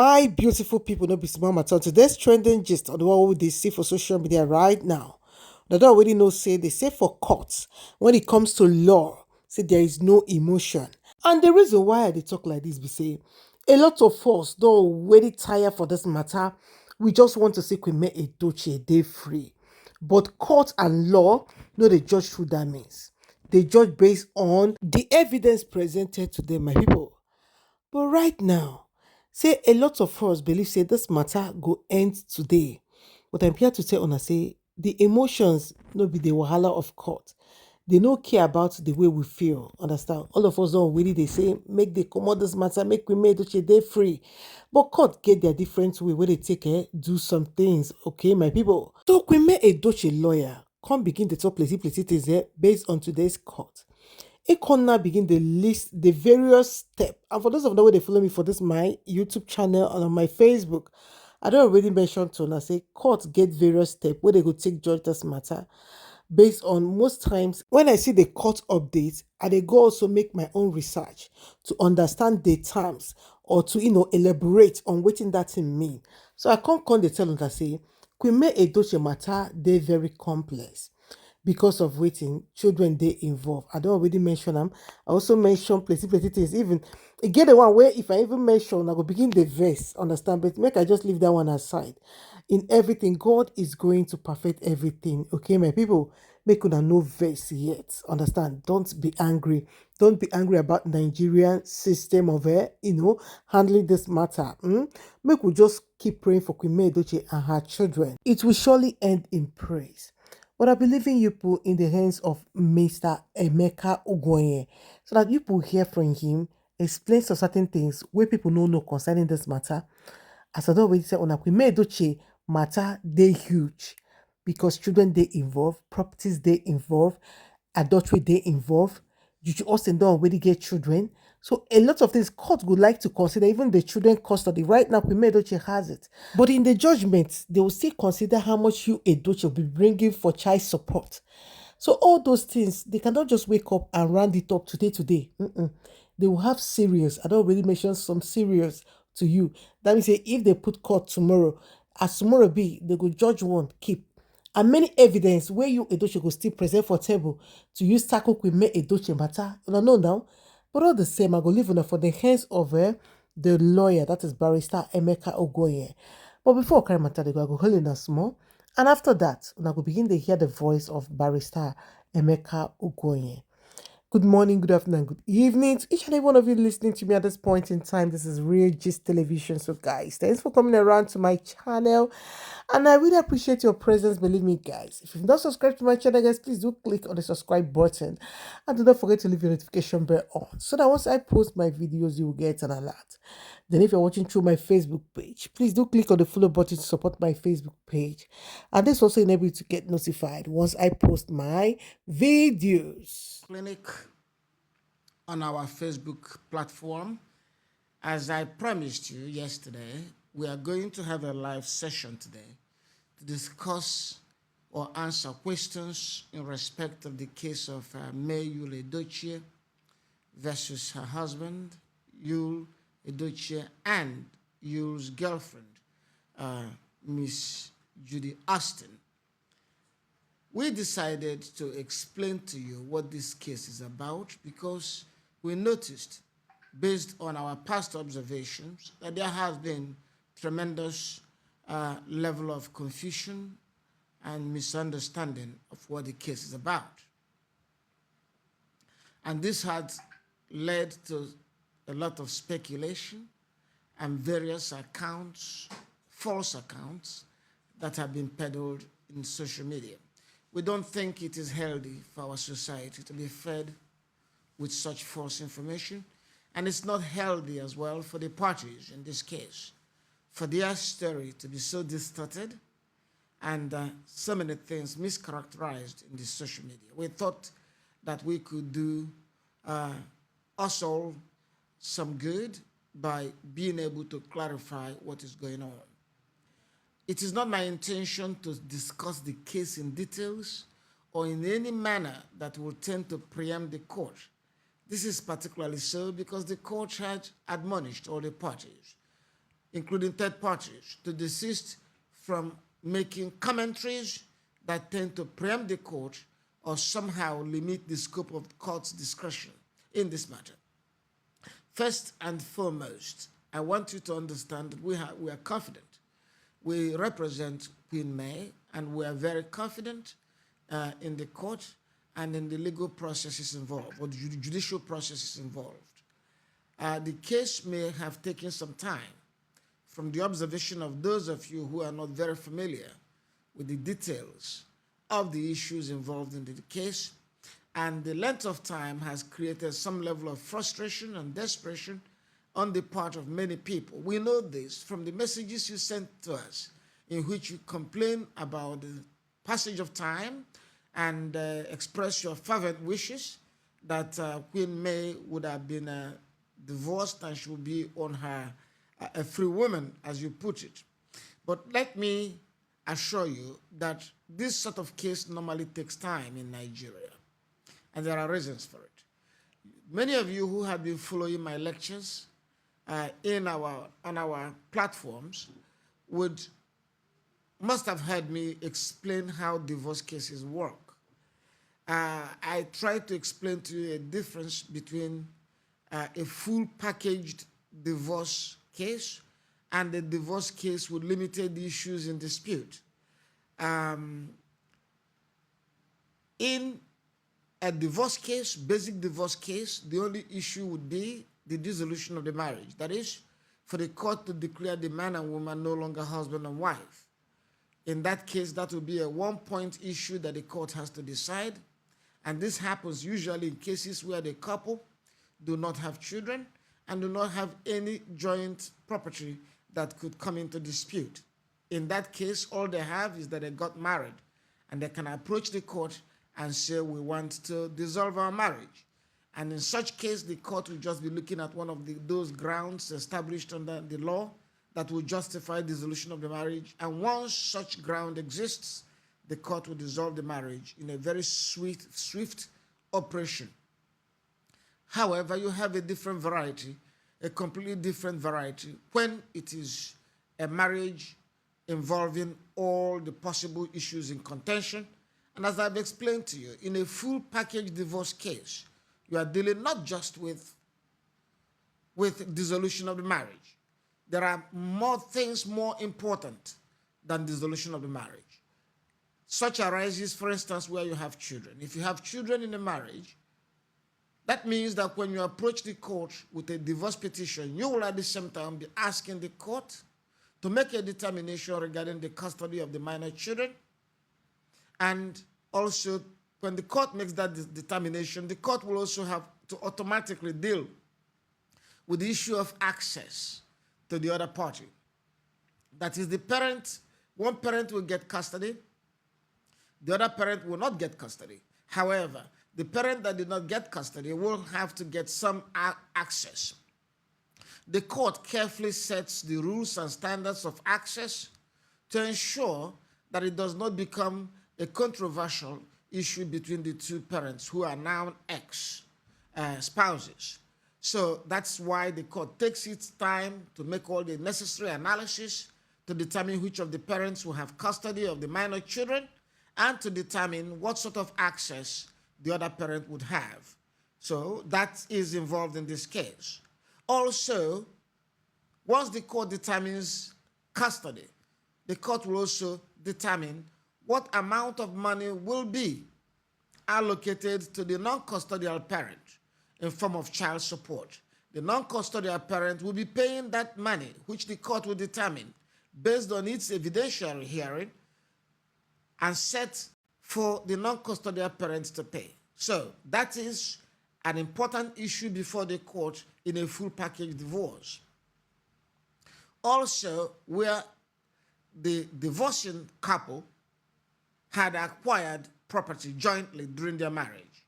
My beautiful people, no be small matter. Today's trending gist on what they see for social media right now. They don't already know, say they say for courts, when it comes to law, say there is no emotion. And the reason why they talk like this be say a lot of us don't already tire for this matter. We just want to see Queen Edochie D free. But court and law, no, they judge through that means. They judge based on the evidence presented to them, my people. But right now, say a lot of us believe say this matter go end today. But I'm here to tell una say the emotions no be the wahala of court. They no care about the way we feel. Understand? All of us don't really they say make the comot this matter, make we make Edochie day free. But court get their different way where they take do some things. Okay, my people. So we make Edochie lawyer come begin to talk plenty things based on today's court. Ekonna begin the list the various steps. And for those of them where they follow me for this my YouTube channel and on my Facebook, I don't already mention to now say court get various steps where they go take judge this matter based on most times when I see the court updates, I go also make my own research to understand the terms or to elaborate on what that thing mean. So I can't come they tell them say Queen Edochie matter they very complex because of waiting children they involve. I don't already mention them. I also mention plenty things. Even get the one where if I even mention, I go begin the verse, understand? But make I just leave that one aside. In everything, God is going to perfect everything. Okay, my people, make una no verse yet. Understand? Don't be angry. Don't be angry about Nigerian system of handling this matter. Make we just keep praying for Queen Edochie and her children. It will surely end in praise. But I believe in you put in the hands of Mr. Emeka Ogoye so that you will hear from him, explain some certain things where people know concerning this matter. As I already said, on Queen Edochie matter they huge because children they involve, properties they involve, adultery they involve. Juju Austin don't already get children. So a lot of things court would like to consider, even the children custody. Right now, Queen Edochie has it. But in the judgment, they will still consider how much you Edochie will be bringing for child support. So all those things, they cannot just wake up and round it up today. They will have serious. I don't really mention some serious to you. That means say if they put court tomorrow, as tomorrow be, they go judge one, keep. And many evidence where you Edochie go still present for table to use tackle Queen Edochie matter. You know now. But all the same, I go leave una for the hands of the lawyer, that is Barrister Emeka Ogoye. But before I carry matter, I go hold in a small. And after that, I go begin to hear the voice of Barrister Emeka Ogoye. Good morning, good afternoon, good evening to each and every one of you listening to me at this point in time. This is Realgist Television. So, guys, thanks for coming around to my channel. And I really appreciate your presence. Believe me, guys. If you've not subscribed to my channel, guys, please do click on the subscribe button. And do not forget to leave your notification bell on so that once I post my videos, you will get an alert. Then if you're watching through my Facebook page, please do click on the follow button to support my Facebook page. And this also enable you to get notified once I post my videos. Clinic on our Facebook platform. As I promised you yesterday, we are going to have a live session today to discuss or answer questions in respect of the case of May Yul Edochie versus her husband, Yul Edochie, and Yul's girlfriend, Miss Judy Austin. We decided to explain to you what this case is about because we noticed, based on our past observations, that there has been tremendous level of confusion and misunderstanding of what the case is about. And this had led to a lot of speculation and various accounts, false accounts, that have been peddled in social media. We don't think it is healthy for our society to be fed with such false information, and it's not healthy as well for the parties in this case, for their story to be so distorted and so many things mischaracterized in the social media. We thought that we could do us all some good by being able to clarify what is going on. It is not my intention to discuss the case in details or in any manner that will tend to preempt the court. This is particularly so because the court had admonished all the parties including third parties, to desist from making commentaries that tend to preempt the court or somehow limit the scope of the court's discretion in this matter. First and foremost, I want you to understand that we are confident. We represent Queen May, and we are very confident in the court and in the legal processes involved, or the judicial processes involved. The case may have taken some time from the observation of those of you who are not very familiar with the details of the issues involved in the case, and the length of time has created some level of frustration and desperation on the part of many people. We know this from the messages you sent to us, in which you complain about the passage of time and express your fervent wishes that Queen May would have been divorced and she would be on her a free woman, as you put it. But let me assure you that this sort of case normally takes time in Nigeria, and there are reasons for it. Many of you who have been following my lectures on our platforms must have heard me explain how divorce cases work. I tried to explain to you a difference between a full packaged divorce case and a divorce case with limited issues in dispute. In a divorce case, basic divorce case, the only issue would be the dissolution of the marriage. That is, for the court to declare the man and woman no longer husband and wife. In that case, that will be a one-point issue that the court has to decide. And this happens usually in cases where the couple do not have children and do not have any joint property that could come into dispute. In that case, all they have is that they got married, and they can approach the court and say, we want to dissolve our marriage. And in such case, the court will just be looking at one of those grounds established under the law that will justify dissolution of the marriage. And once such ground exists, the court will dissolve the marriage in a very swift operation. However, you have a different variety, a completely different variety, when it is a marriage involving all the possible issues in contention. And as I've explained to you, in a full package divorce case, you are dealing not just with dissolution of the marriage. There are more things more important than dissolution of the marriage. Such arises, for instance, where you have children. If you have children in a marriage, that means that when you approach the court with a divorce petition, you will at the same time be asking the court to make a determination regarding the custody of the minor children. And also, when the court makes that determination, the court will also have to automatically deal with the issue of access to the other party. That is, the parent, one parent will get custody, the other parent will not get custody. However, the parent that did not get custody will have to get some access. The court carefully sets the rules and standards of access to ensure that it does not become a controversial issue between the two parents who are now ex-spouses. So that's why the court takes its time to make all the necessary analysis to determine which of the parents will have custody of the minor children and to determine what sort of access the other parent would have. So that is involved in this case. Also, once the court determines custody, the court will also determine what amount of money will be allocated to the non-custodial parent in form of child support. The non-custodial parent will be paying that money, which the court will determine based on its evidentiary hearing and set for the non-custodial parents to pay. So that is an important issue before the court in a full package divorce. Also, where the divorcing couple had acquired property jointly during their marriage,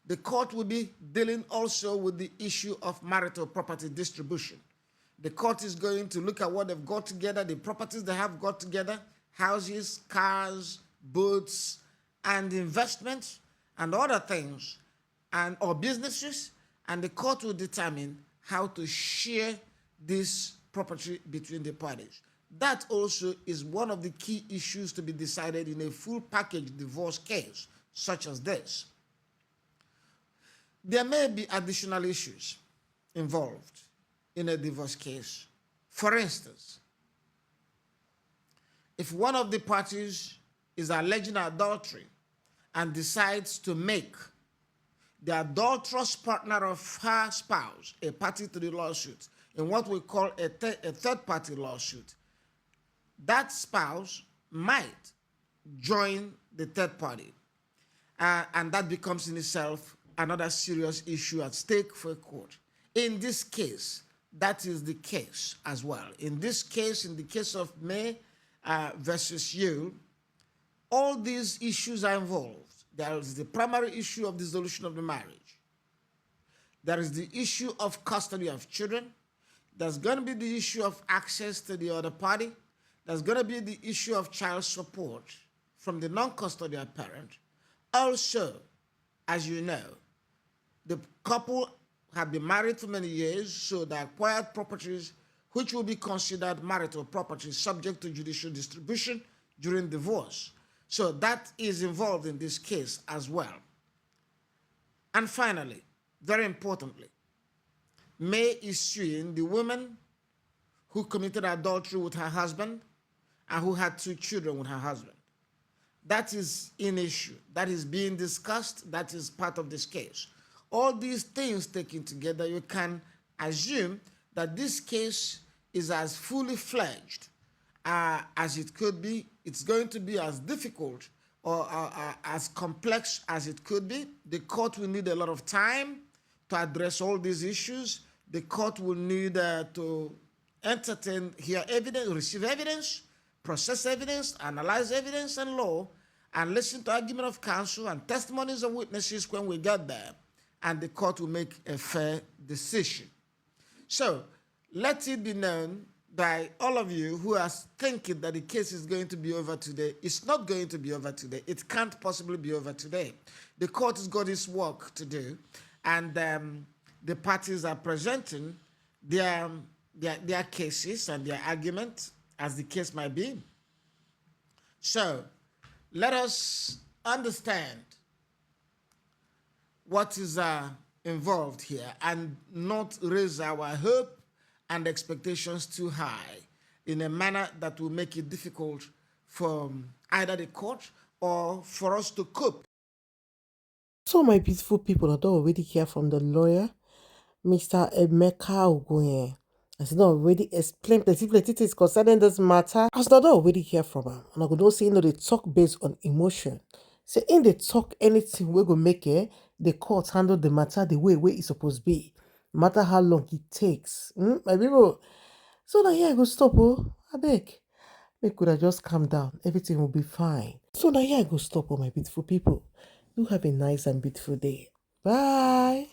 the court will be dealing also with the issue of marital property distribution. The court is going to look at what they've got together, the properties they have got together, houses, cars, boats, and investments, and other things, or businesses, and the court will determine how to share this property between the parties. That also is one of the key issues to be decided in a full package divorce case such as this. There may be additional issues involved in a divorce case. For instance, if one of the parties is alleging adultery and decides to make the adulterous partner of her spouse a party to the lawsuit in what we call a third-party lawsuit, that spouse might join the third party. And that becomes in itself another serious issue at stake for a court. In this case, that is the case as well. In this case, in the case of May versus you, all these issues are involved. There is the primary issue of dissolution of the marriage. There is the issue of custody of children. There's going to be the issue of access to the other party. There's going to be the issue of child support from the non-custodial parent. Also, as you know, the couple have been married for many years, so the acquired properties, which will be considered marital property, subject to judicial distribution during divorce. So that is involved in this case as well. And finally, very importantly, May is suing the woman who committed adultery with her husband and who had 2 children with her husband. That is an issue. That is being discussed. That is part of this case. All these things taken together, you can assume that this case is as fully fledged as it could be. It's going to be as difficult or as complex as it could be. The court will need a lot of time to address all these issues. The court will need to entertain, hear evidence, receive evidence, process evidence, analyze evidence and law, and listen to argument of counsel and testimonies of witnesses when we get there, and the court will make a fair decision. So let it be known by all of you who are thinking that the case is going to be over today. It's not going to be over today. It can't possibly be over today. The court has got its work to do, and the parties are presenting their cases and their arguments as the case might be. So let us understand what is involved here and not raise our hope and expectations too high in a manner that will make it difficult for either the court or for us to cope. So, my beautiful people, I don't already hear from the lawyer, Mr. Emeka Ogunye. As I don't already explain plenty things concerning this matter, as I don't already hear from him, and I could not say they talk based on emotion. Say in they talk anything we go make the court handle the matter the way it's supposed to be, no matter how long it takes. My people. So now here I go stop. I beg. Make could I just calm down. Everything will be fine. So now here I go stop, my beautiful people. Do have a nice and beautiful day. Bye.